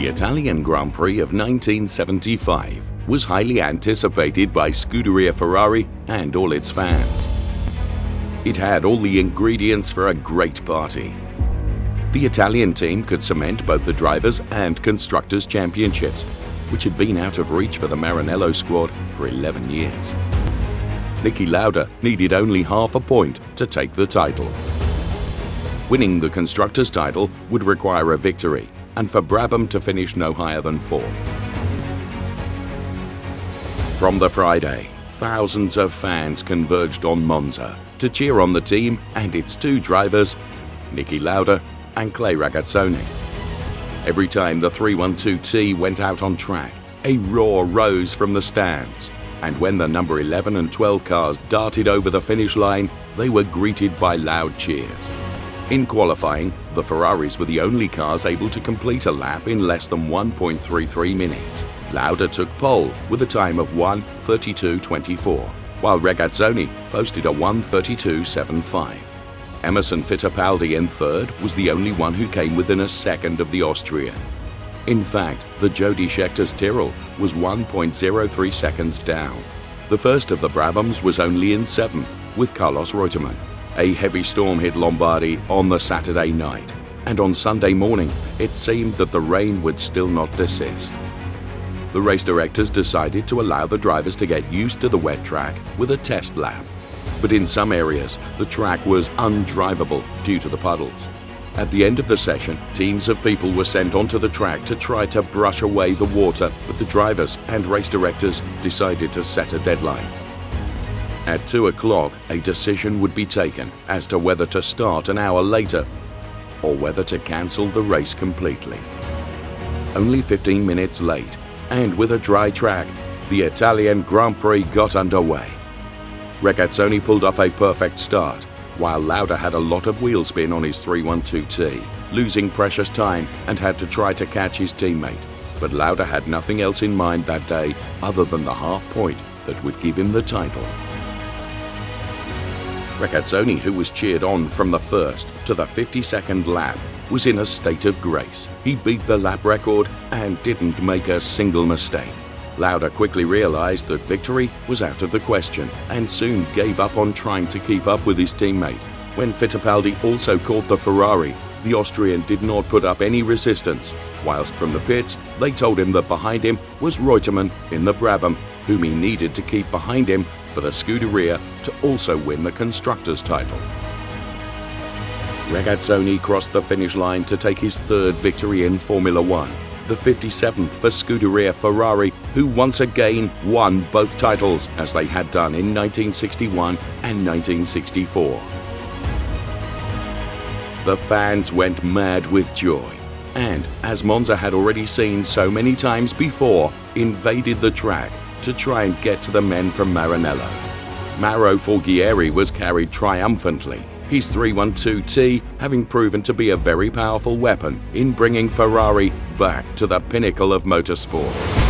The Italian Grand Prix of 1975 was highly anticipated by Scuderia Ferrari and all its fans. It had all the ingredients for a great party. The Italian team could cement both the Drivers' and Constructors' Championships, which had been out of reach for the Maranello squad for 11 years. Niki Lauda needed only half a point to take the title. Winning the Constructors' title would require a victory, and for Brabham to finish no higher than fourth. From the Friday, thousands of fans converged on Monza to cheer on the team and its two drivers, Niki Lauda and Clay Ragazzoni. Every time the 312T went out on track, a roar rose from the stands, and when the number 11 and 12 cars darted over the finish line, they were greeted by loud cheers. In qualifying, the Ferraris were the only cars able to complete a lap in less than 1.33 minutes. Lauda took pole with a time of 1:32.24, while Ragazzoni posted a 1:32.75. Emerson Fittipaldi in third was the only one who came within a second of the Austrian. In fact, the Jody Scheckter's Tyrrell was 1.03 seconds down. The first of the Brabhams was only in seventh, with Carlos Reutemann. A heavy storm hit Lombardy on the Saturday night, and on Sunday morning, it seemed that the rain would still not desist. The race directors decided to allow the drivers to get used to the wet track with a test lap. But in some areas, the track was undrivable due to the puddles. At the end of the session, teams of people were sent onto the track to try to brush away the water, but the drivers and race directors decided to set a deadline. At 2 o'clock, a decision would be taken as to whether to start an hour later or whether to cancel the race completely. Only 15 minutes late, and with a dry track, the Italian Grand Prix got underway. Ragazzoni pulled off a perfect start, while Lauda had a lot of wheel spin on his 312T, losing precious time and had to try to catch his teammate. But Lauda had nothing else in mind that day other than the half point that would give him the title. Ragazzoni, who was cheered on from the first to the 52nd lap, was in a state of grace. He beat the lap record and didn't make a single mistake. Lauda quickly realized that victory was out of the question and soon gave up on trying to keep up with his teammate. When Fittipaldi also caught the Ferrari, the Austrian did not put up any resistance, whilst from the pits they told him that behind him was Reutemann in the Brabham, whom he needed to keep behind him for the Scuderia to also win the Constructors' title. Ragazzoni crossed the finish line to take his third victory in Formula One, the 57th for Scuderia Ferrari, who once again won both titles as they had done in 1961 and 1964. The fans went mad with joy and, as Monza had already seen so many times before, invaded the track to try and get to the men from Maranello. Mauro Forghieri was carried triumphantly, his 312T having proven to be a very powerful weapon in bringing Ferrari back to the pinnacle of motorsport.